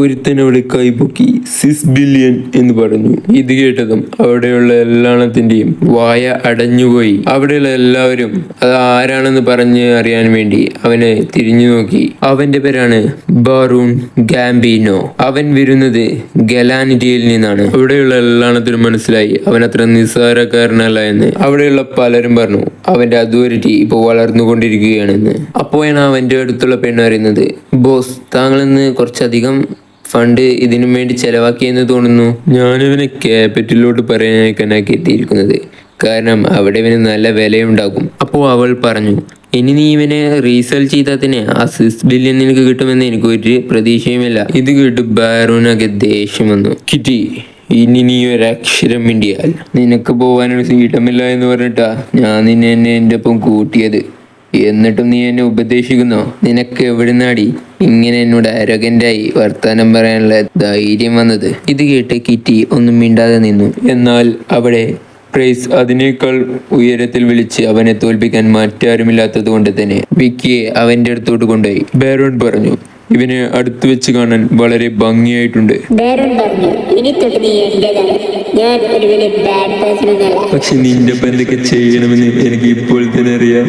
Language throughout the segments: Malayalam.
ഒരുത്തനവിടെ കൈപൊക്കി 6 ബില്യൺ എന്ന് പറഞ്ഞു. ഇത് കേട്ടതും അവിടെയുള്ള എല്ലാത്തിന്റെയും വായ അടഞ്ഞുപോയി. അവിടെയുള്ള എല്ലാവരും അത് ആരാണെന്ന് പറഞ്ഞ് അറിയാൻ വേണ്ടി അവനെ തിരിഞ്ഞു നോക്കി. അവന്റെ പേരാണ് ബാറൂൺ ഗാംബിനോ. അവൻ വരുന്നത് ഗലാനിറ്റിയിൽ നിന്നാണ്. അവിടെയുള്ള എല്ലാത്തിനും മനസ്സിലായി അവൻ അത്ര നിസ്സാരക്കാരനല്ല എന്ന്. അവിടെയുള്ള പലരും പറഞ്ഞു അവന്റെ അതോറിറ്റി ഇപ്പോൾ വളർന്നുകൊണ്ടിരിക്കുകയാണെന്ന്. അപ്പോഴാണ് അവന്റെ അടുത്തുള്ള പെണ്ണ് അറിയുന്നത്, ബോസ്, താങ്കൾ ഇന്ന് കുറച്ചധികം ഫണ്ട് ഇതിനു വേണ്ടി ചെലവാക്കിയെന്ന് തോന്നുന്നു. ഞാനിവനെ ക്യാപിറ്റലിലോട്ട് പറയാനായിക്കാനാക്കി എത്തിയിരിക്കുന്നത്, കാരണം അവിടെ ഇവന് നല്ല വിലയുണ്ടാകും. അപ്പോൾ അവൾ പറഞ്ഞു, ഇനി നീ ഇവനെ റീസെൽ ചെയ്താൽ തന്നെ ആ 6 ബില്യൺ നിനക്ക് കിട്ടുമെന്ന് എനിക്ക് ഒരു പ്രതീക്ഷയുമില്ല. ഇത് കേട്ട് ബാറൂനൊക്കെ ദേഷ്യം വന്നു. കിറ്റി, ഇനി നീ ഒരക്ഷരം മിണ്ടിയാൽ നിനക്ക് പോകാനൊരു സീറ്റമില്ല എന്ന് പറഞ്ഞിട്ടാ ഞാൻ നിന്നെ എൻ്റെ ഒപ്പം കൂട്ടിയത്. എന്നിട്ടും നീ എന്നെ ഉപദേശിക്കുന്നോ? നിനക്ക് എവിടുന്നാടി ഇങ്ങനെ എന്നോട് അരഗൻ്റായി വർത്താനം പറയാനുള്ള ധൈര്യം വന്നത്? ഇത് കേട്ട് കിറ്റി ഒന്നും മിണ്ടാതെ നിന്നു. എന്നാൽ അവിടെ പ്രൈസ് അതിനേക്കാൾ ഉയരത്തിൽ വിളിച്ച് അവനെ തോൽപ്പിക്കാൻ മറ്റാരുമില്ലാത്തത് കൊണ്ട് തന്നെ വിക്കിയെ അവൻ്റെ അടുത്തോട്ട് കൊണ്ടുപോയി. ബാരോൺ പറഞ്ഞു, ഇവനെ അടുത്ത് വെച്ച് കാണാൻ വളരെ ഭംഗിയായിട്ടുണ്ട്. പക്ഷെ നിന്റെ ഒപ്പം എന്തൊക്കെ ചെയ്യണമെന്ന് എനിക്ക് ഇപ്പോൾ തന്നെ അറിയാം.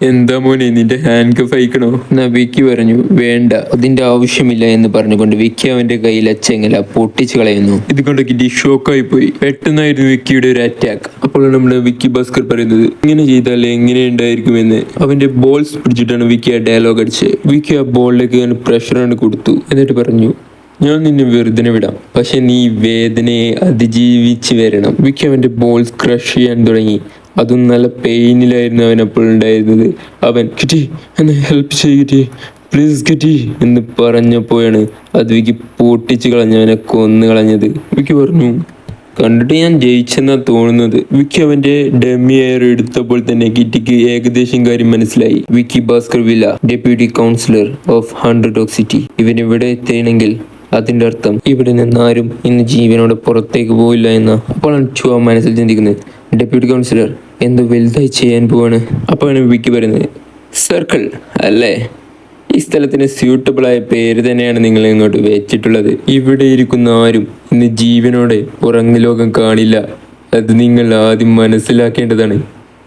എന്താ മോനെ, നിന്റെ ഹാൻഡ് കഫ് അയക്കണോ? എന്നാ വിക്കി പറഞ്ഞു, വേണ്ട, അതിന്റെ ആവശ്യമില്ല എന്ന് പറഞ്ഞുകൊണ്ട് വിക്കി അവന്റെ കയ്യിലെ ചെങ്ങല പൊട്ടിച്ചു കളയുന്നു. ഇത് കൊണ്ട് കിറ്റി ഷോക്കായി പോയി. പെട്ടെന്നായിരുന്നു വിക്കിയുടെ ഒരു അറ്റാക്ക്. അപ്പോൾ നമ്മുടെ വിക്കി ഭാസ്കർ പറയുന്നത്, ഇങ്ങനെ ചെയ്താൽ എങ്ങനെ ഉണ്ടായിരിക്കുമെന്ന്. അവന്റെ ബോൾസ് പിടിച്ചിട്ടാണ് വിക്കി ആ ഡയലോഗ് അടിച്ചത്. വിക്കി ആ ബോളിലേക്ക് പ്രഷറാണ് കൊടുത്തു. എന്നിട്ട് പറഞ്ഞു, ഞാൻ നിന്നെ വെറുതെ വിടാം, പക്ഷെ നീ വേദനയെ അതിജീവിച്ച് വരണം. വിക്കി അവന്റെ ബോൾസ് ക്രഷ് ചെയ്യാൻ തുടങ്ങി. അതും നല്ല പെയിനിലായിരുന്നു അവൻ അപ്പോൾ ഉണ്ടായിരുന്നത്. അവൻ കിറ്റി എന്നെ ഹെൽപ്പ് ചെയ്യ് പ്ലീസ് കിറ്റി എന്ന് പറഞ്ഞപ്പോഴാണ് അത് വിക്കി പൊട്ടിച്ച് കളഞ്ഞവനെ കൊന്നു കളഞ്ഞത്. വിക്കി പറഞ്ഞു, കണ്ടിട്ട് ഞാൻ ജയിച്ചെന്നാ തോന്നുന്നത്. വിക്കി അവന്റെ ഡെമ്മി എയർ എടുത്തപ്പോൾ തന്നെ കിറ്റിക്ക് ഏകദേശം കാര്യം മനസ്സിലായി. വിക്കി ഭാസ്കർ വില്ല, ഡെപ്യൂട്ടി കൗൺസിലർ ഓഫ് 100 സിറ്റി. ഇവൻ ഇവിടെ എത്തണമെങ്കിൽ അതിന്റെ അർത്ഥം ഇവിടെ നിന്നാരും ഇന്ന് ജീവനോടെ പുറത്തേക്ക് പോയില്ല എന്ന. അപ്പോഴാണ് ചുവ മനസ്സിൽ ചിന്തിക്കുന്നത്, ഡെപ്യൂട്ടി കൗൺസിലർ എന്തോ വലുതായി ചെയ്യാൻ പോവാണ്. അപ്പോഴാണ് വിക്കി പറയുന്നത്, സർക്കിൾ അല്ലേ? ഈ സ്ഥലത്തിന് സ്യൂട്ടബിളായ പേര് തന്നെയാണ് നിങ്ങൾ ഇങ്ങോട്ട് വെച്ചിട്ടുള്ളത്. ഇവിടെ ഇരിക്കുന്ന ആരും ഇന്ന് ജീവനോടെ പുറങ്ങ് ലോകം കാണില്ല. അത് നിങ്ങൾ ആദ്യം മനസ്സിലാക്കേണ്ടതാണ്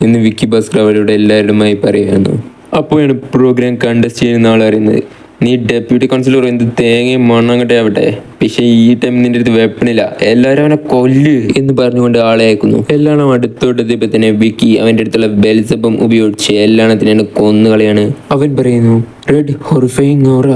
എന്ന് വിക്കി ഭാസ്കർ അവരോട് എല്ലാവരുമായി പറയുന്നു. അപ്പോഴാണ് പ്രോഗ്രാം കണ്ടസ്റ്റ് ചെയ്യുന്ന ആൾ അറിയുന്നത്, നീ ഡെപ്യൂട്ടി കൗൺസിലർ എന്ത് തേങ്ങയും മണ്ണങ്ങട്ടെ ആവട്ടെ, പക്ഷെ ഈ ടൈം നിന്റെ അടുത്ത് വെപ്പണില്ല, എല്ലാവരും അവനെ കൊല്ല് എന്ന് പറഞ്ഞുകൊണ്ട് ആളെ അയക്കുന്നു. എല്ലാണും അടുത്തോട്ടെത്തിയപ്പോൾ തന്നെ വിക്കി അവൻ്റെ അടുത്തുള്ള ബെൽസബം ഉപയോഗിച്ച് എല്ലാത്തിനും കൊന്നു കളയാണ്. അവൻ പറയുന്നു, റെഡ് ഹൊറിഫൈങ് ഓറ,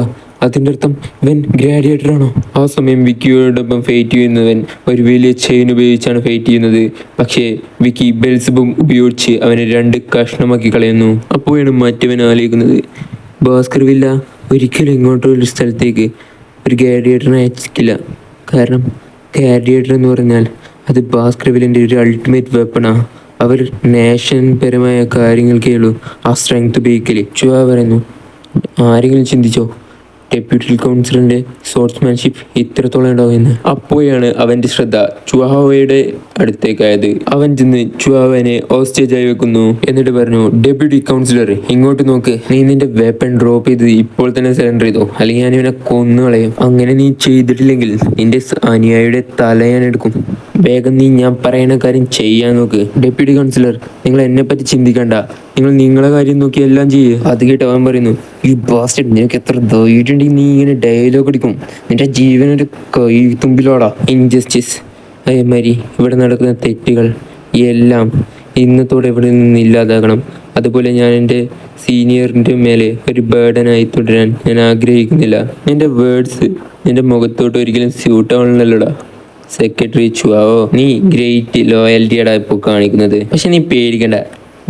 അതിൻ്റെ അർത്ഥം ഇവൻ ഗ്രാഡിയേറ്റർ ആണോ? ആ സമയം വിക്കിയോടൊപ്പം ഫൈറ്റ് ചെയ്യുന്നവൻ ഒരു വലിയ ചെയിൻ ഉപയോഗിച്ചാണ് ഫൈറ്റ് ചെയ്യുന്നത്. പക്ഷേ വിക്കി ബെൽസബം ഉപയോഗിച്ച് അവനെ 2 കഷ്ണമാക്കി കളയുന്നു. അപ്പോഴാണ് മറ്റവൻ ആലോചിക്കുന്നത്, ഭാസ്കർ വില്ല ഒരിക്കലും ഇങ്ങോട്ടൊരു സ്ഥലത്തേക്ക് ഒരു ഗ്ലാഡിയേറ്ററിനെ അയച്ചില്ല. കാരണം ഗ്ലാഡിയേറ്റർ എന്ന് പറഞ്ഞാൽ അത് ഭാസ്കർ വില്ലൻ്റെ ഒരു അൾട്ടിമേറ്റ് വെപ്പണാണ്. അവർ നേഷൻ പരമായ കാര്യങ്ങൾക്കേ ഉള്ളൂ ആ സ്ട്രെങ്ത് ഉപയോഗിക്കൽ. ചുവ പറയുന്നു, ആരെങ്കിലും ചിന്തിച്ചോ ഡെപ്യൂട്ടി കൗൺസിലറിന്റെ സ്പോർട്സ്മാൻഷിപ്പ് ഇത്രത്തോളം ഉണ്ടാവുമെന്ന്? അപ്പോഴാണ് അവന്റെ ശ്രദ്ധ ചുവാവയുടെ അടുത്തേക്കായത്. അവൻ ചെന്ന് ചുവാവനെ ഹോസ്റ്റേജായി വെക്കുന്നു. എന്നിട്ട് പറഞ്ഞു, ഡെപ്യൂട്ടി കൗൺസിലർ ഇങ്ങോട്ട് നോക്ക്, നീ നിന്റെ വെപ്പൺ ഡ്രോപ്പ് ചെയ്ത് ഇപ്പോൾ തന്നെ സറണ്ടർ ചെയ്തോ, അല്ലെങ്കിൽ ഞാൻ ഇവനെ കൊന്നു കളയും. അങ്ങനെ നീ ചെയ്തിട്ടില്ലെങ്കിൽ നിന്റെ അനുയായിയുടെ തല ഞാൻ എടുക്കും. വേഗം നീ ഞാൻ പറയുന്ന കാര്യം ചെയ്യാൻ നോക്ക്. ഡെപ്യൂട്ടി കൗൺസിലർ, നിങ്ങൾ എന്നെ പറ്റി ചിന്തിക്കണ്ട, നിങ്ങൾ നിങ്ങളെ കാര്യം നോക്കി എല്ലാം ചെയ്യുക. അത് കേട്ട് അവൻ പറയുന്നു, ഈ ബാസ്റ്റഡ്, നിനക്ക് എത്ര ധൈര്യം ഉണ്ടെങ്കിൽ നീ ഇങ്ങനെ ഡയലോഗ് അടിക്കും? നിന്റെ ജീവനൊരു കൈ തുമ്പിലോടാ. ഇൻജസ്റ്റിസ്, അതേമാതിരി ഇവിടെ നടക്കുന്ന തെറ്റുകൾ എല്ലാം ഇന്നത്തോടെ ഇവിടെ നിന്ന് ഇല്ലാതാകണം. അതുപോലെ ഞാൻ എൻ്റെ സീനിയറിൻ്റെ മേലെ ഒരു ബേർഡനായി തുടരാൻ ഞാൻ ആഗ്രഹിക്കുന്നില്ല. നിന്റെ വേർഡ്സ് നിന്റെ മുഖത്തോട്ട് ഒരിക്കലും സ്യൂട്ട് ആവണമല്ലോടാ. സെക്രട്ടറി ചുവാവോ, നീ ഗ്രേറ്റ് ലോയൽറ്റിയാടാ ഇപ്പോൾ കാണിക്കുന്നത്. പക്ഷെ നീ പേടിക്കണ്ട,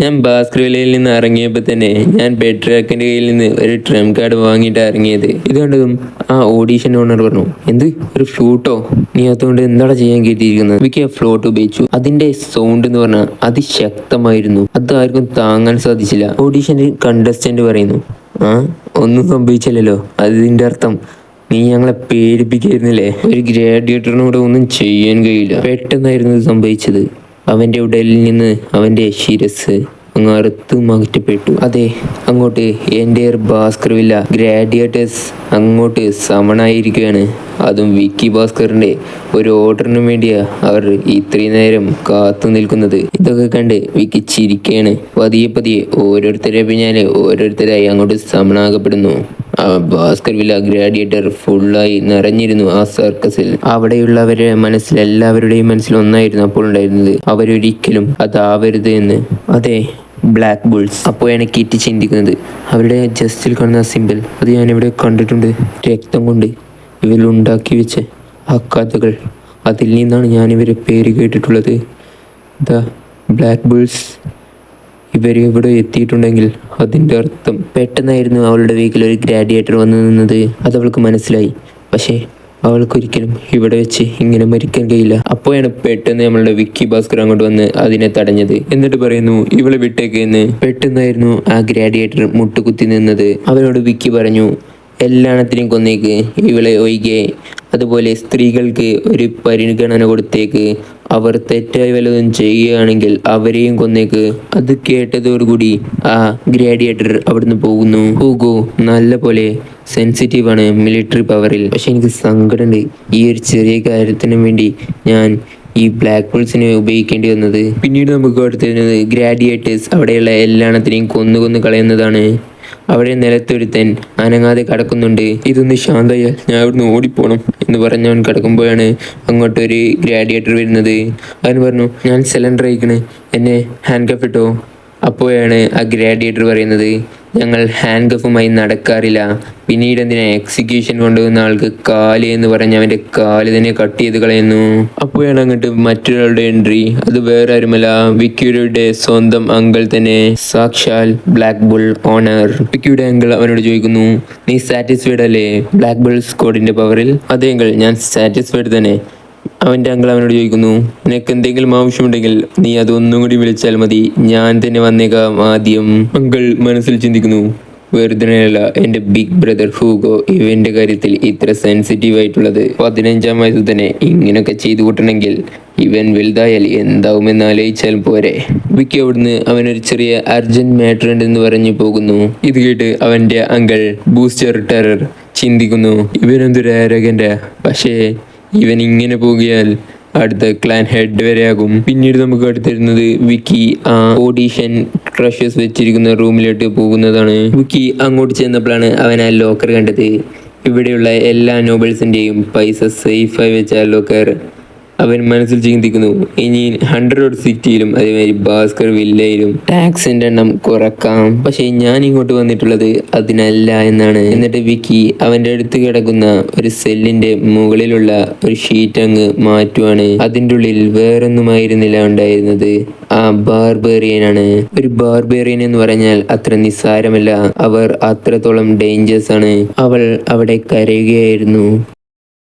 ഞാൻ ഭാസ്കർ വില്ലയിൽ നിന്ന് ഇറങ്ങിയപ്പോൾ തന്നെ ഞാൻ ബെട്രാക്കിൻ്റെ കയ്യിൽ നിന്ന് ഒരു ട്രം കാർഡ് വാങ്ങിയിട്ട് ഇറങ്ങിയത്. ഇത് കണ്ടതും ആ ഓഡീഷൻ ഓണർ പറഞ്ഞു, എന്ത് ഒരു ഫ്ലൂട്ടോ? നീ അതുകൊണ്ട് എന്താണ് ചെയ്യാൻ കരുതിയിരിക്കുന്നത്? വിക്കി ആ ഫ്ലോട്ട് ഉപയോഗിച്ചു. അതിൻ്റെ സൗണ്ട് എന്ന് പറഞ്ഞാൽ അതിശക്തമായിരുന്നു. അതാർക്കും താങ്ങാൻ സാധിച്ചില്ല. ഓഡീഷൻ്റെ കണ്ടസ്റ്റന്റ് പറയുന്നു, ഒന്നും സംഭവിച്ചില്ലല്ലോ, അതിൻ്റെ അർത്ഥം നീ ഞങ്ങളെ പേടിപ്പിക്കായിരുന്നില്ലേ? ഒരു ഗ്രാഡിയേറ്ററിനോട് ഒന്നും ചെയ്യാൻ കഴിയില്ല. പെട്ടെന്നായിരുന്നു ഇത് സംഭവിച്ചത്. അവൻ്റെ ഉടലിൽ നിന്ന് അവൻ്റെ ശിരസ് അങ്ങ് അറുത്ത് മാറ്റപ്പെട്ടു. അതെ, അങ്ങോട്ട് എൻ്റെ ഭാസ്കർ വില്ല ഗ്രാഡിയേറ്റേഴ്സ് അങ്ങോട്ട് സമണായിരിക്കുകയാണ്. അതും വിക്കി ഭാസ്കറിന്റെ ഒരു ഓർഡറിന് വേണ്ടിയാ അവർ ഇത്രയും നേരം കാത്തു നിൽക്കുന്നത്. ഇതൊക്കെ കണ്ട് വിക്കി ചിരിക്കുകയാണ്. പതിയെ പതിയെ ഓരോരുത്തരെ പിന്നാലെ ഓരോരുത്തരായി അങ്ങോട്ട് സമണാകപ്പെടുന്നു. ആ ഭാസ്കർ വില്ല ഗ്രാഡിയേറ്റർ ഫുള്ളായി നിറഞ്ഞിരുന്നു ആ സർക്കസിൽ. അവിടെയുള്ളവരുടെ മനസ്സിൽ, എല്ലാവരുടെയും മനസ്സിൽ ഒന്നായിരുന്നു അപ്പോൾ ഉണ്ടായിരുന്നത്, അവരൊരിക്കലും അതാവരുത് എന്ന്. അതെ, ബ്ലാക്ക് ബുൾസ്. അപ്പോഴാണ് കിറ്റി ചിന്തിക്കുന്നത്, അവരുടെ ജസ്റ്റിൽ കാണുന്ന സിമ്പിൾ, അത് ഞാനിവിടെ കണ്ടിട്ടുണ്ട്. രക്തം കൊണ്ട് ഇവർ ഉണ്ടാക്കി വെച്ച ആ കഥകൾ, അതിൽ നിന്നാണ് ഞാനിവരെ പേര് കേട്ടിട്ടുള്ളത്. The Black Bulls. ഇവരിവിടെ എത്തിയിട്ടുണ്ടെങ്കിൽ അതിൻ്റെ അർത്ഥം. പെട്ടെന്നായിരുന്നു അവളുടെ വീട്ടിൽ ഒരു ഗ്രാഡിയേറ്റർ വന്നു നിന്നത്. അതവൾക്ക് മനസ്സിലായി. പക്ഷേ അവൾക്കൊരിക്കലും ഇവിടെ വെച്ച് ഇങ്ങനെ മരിക്കാൻ കഴിയില്ല. അപ്പോഴാണ് പെട്ടെന്ന് നമ്മളുടെ വിക്കി ഭാസ്കർ അങ്ങോട്ട് വന്ന് അതിനെ തടഞ്ഞത്. എന്നിട്ട് പറയുന്നു, ഇവളെ വിട്ടേക്ക് എന്ന്. പെട്ടെന്നായിരുന്നു ആ ഗ്രാഡിയേറ്റർ മുട്ടുകുത്തി നിന്നത്. അവനോട് വിക്കി പറഞ്ഞു, എല്ലാത്തിനെയും കൊന്നേക്ക്, ഇവളെ ഒഴികെ. അതുപോലെ സ്ത്രീകൾക്ക് ഒരു പരിഗണന കൊടുത്തേക്ക്. അവർ തെറ്റായി വല്ലതും ചെയ്യുകയാണെങ്കിൽ അവരെയും കൊന്നേക്ക്. അത് കേട്ടതോടുകൂടി ആ ഗ്രാഡിയേറ്റർ അവിടുന്ന് പോകുന്നു. ഹൂഗോ നല്ല പോലെ സെൻസിറ്റീവാണ് മിലിറ്ററി പവറിൽ. പക്ഷെ എനിക്ക് സങ്കടമുണ്ട്, ഈ ഒരു ചെറിയ കാര്യത്തിനു വേണ്ടി ഞാൻ ഈ ബ്ലാക്ക് ബുൾസിനെ ഉപയോഗിക്കേണ്ടി വന്നത്. പിന്നീട് നമുക്ക് അടുത്തിരുന്നത് ഗ്രാഡിയേറ്റേഴ്സ് അവിടെയുള്ള എല്ലാത്തിനെയും കൊന്നു കളയുന്നതാണ്. അവിടെ നിലത്തൊരുത്തൻ അനങ്ങാതെ കിടക്കുന്നുണ്ട്. ഇതൊന്ന് ശാന്തയാൽ ഞാൻ അവിടുന്ന് ഓടിപ്പോണം എന്ന് പറഞ്ഞവൻ കിടക്കുമ്പോഴാണ് അങ്ങോട്ടൊരു ഗ്രാഡിയേറ്റർ വരുന്നത്. അവൻ പറഞ്ഞു, ഞാൻ സിലിണ്ടർ അയക്കണ്, എന്നെ ഹാൻഡ് കഫ് ഇട്ടോ. അപ്പോഴാണ് ആ ഗ്രാഡിയേറ്റർ പറയുന്നത്, ഞങ്ങൾ ഹാൻഡ് കഫുമായി നടക്കാറില്ല. പിന്നീട് എന്തിനാ എക്സിക്യൂഷൻ കൊണ്ടുവന്ന ആൾക്ക് കാല് എന്ന് പറഞ്ഞ് അവൻ്റെ കാല് തന്നെ കട്ട് ചെയ്ത് കളയുന്നു. അപ്പോഴാണ് അങ്ങോട്ട് മറ്റൊരാളുടെ എൻട്രി. അത് വേറെ ആരുമല്ല, വിക്കിയുടെ സ്വന്തം അങ്കിൾ തന്നെ, സാക്ഷാൽ ബ്ലാക്ക് ബുൾ ഓണർ. വിക്കിയുടെ അങ്കിൾ അവനോട് ചോദിക്കുന്നു, നീ സാറ്റിസ്ഫൈഡ് അല്ലേ ബ്ലാക്ക് ബുൾ സ്ക്വാഡിന്റെ പവറിൽ? അതെ അങ്കിൾ, ഞാൻ സാറ്റിസ്ഫൈഡ് തന്നെ. അവൻ്റെ അങ്കിൾ അവനോട് ചോദിക്കുന്നു, നിനക്ക് എന്തെങ്കിലും ആവശ്യമുണ്ടെങ്കിൽ നീ അതൊന്നും കൂടി വിളിച്ചാൽ മതി, ഞാൻ തന്നെ വന്നേക്കാം ആദ്യം. അങ്കിൾ മനസ്സിൽ ചിന്തിക്കുന്നു, വെറുതെയല്ല എൻ്റെ ബിഗ് ബ്രദർ ഹൂഗോ ഇവൻ്റെ കാര്യത്തിൽ ഇത്ര സെൻസിറ്റീവ് ആയിട്ടുള്ളത്. 15-ാം വയസ്സിൽ തന്നെ ഇങ്ങനെയൊക്കെ ചെയ്തു കൂട്ടണമെങ്കിൽ ഇവൻ വലുതായാൽ എന്താവുമെന്ന് ആലോചിച്ചാൽ പോരെ. വിക്കി അവിടുന്ന് അവനൊരു ചെറിയ അർജന്റ് മാറ്റർ ഉണ്ടെന്ന് പറഞ്ഞു പോകുന്നു. ഇത് കേട്ട് അവൻ്റെ അങ്കിൾ ബൂസ്റ്റർ ടെറർ ചിന്തിക്കുന്നു, ഇവനെന്തൊരു ആരോഗ്യൻ്റെ, പക്ഷേ ഇവൻ ഇങ്ങനെ പോകിയാൽ അടുത്ത ക്ലാൻ ഹെഡ് വരെയാകും. പിന്നീട് നമുക്ക് അടുത്തിരുന്നത് വിക്കി ആ ഓഡീഷൻ ക്രഷസ് വെച്ചിരിക്കുന്ന റൂമിലോട്ട് പോകുന്നതാണ്. വിക്കി അങ്ങോട്ട് ചെന്നപ്പോഴാണ് അവൻ ആ ലോക്കർ കണ്ടത്. ഇവിടെയുള്ള എല്ലാ നോബൽസിൻ്റെയും പൈസ സേഫായി വെച്ച ആ ലോക്കർ. അവൻ മനസ്സിൽ ചിന്തിക്കുന്നു, ഇനി 100 സിറ്റിയിലും അതേമാതിരി ഭാസ്കർ വില്ലയിലും ടാക്സിൻ്റെ എണ്ണം കുറക്കാം. പക്ഷേ ഞാൻ ഇങ്ങോട്ട് വന്നിട്ടുള്ളത് അതിനല്ല എന്നാണ്. എന്നിട്ട് വിക്കി അവൻ്റെ അടുത്ത് കിടക്കുന്ന ഒരു സെല്ലിൻ്റെ മുകളിലുള്ള ഒരു ഷീറ്റ് അങ്ങ് മാറ്റുവാണ്. അതിൻ്റെ ഉള്ളിൽ വേറൊന്നുമായിരുന്നില്ല ഉണ്ടായിരുന്നത്, ആ ബാർബേറിയനാണ്. ഒരു ബാർബേറിയൻ എന്ന് പറഞ്ഞാൽ അത്ര നിസ്സാരമല്ല, അവർ അത്രത്തോളം ഡേഞ്ചേഴ്സ് ആണ്. അവൾ അവിടെ കരയുകയായിരുന്നു.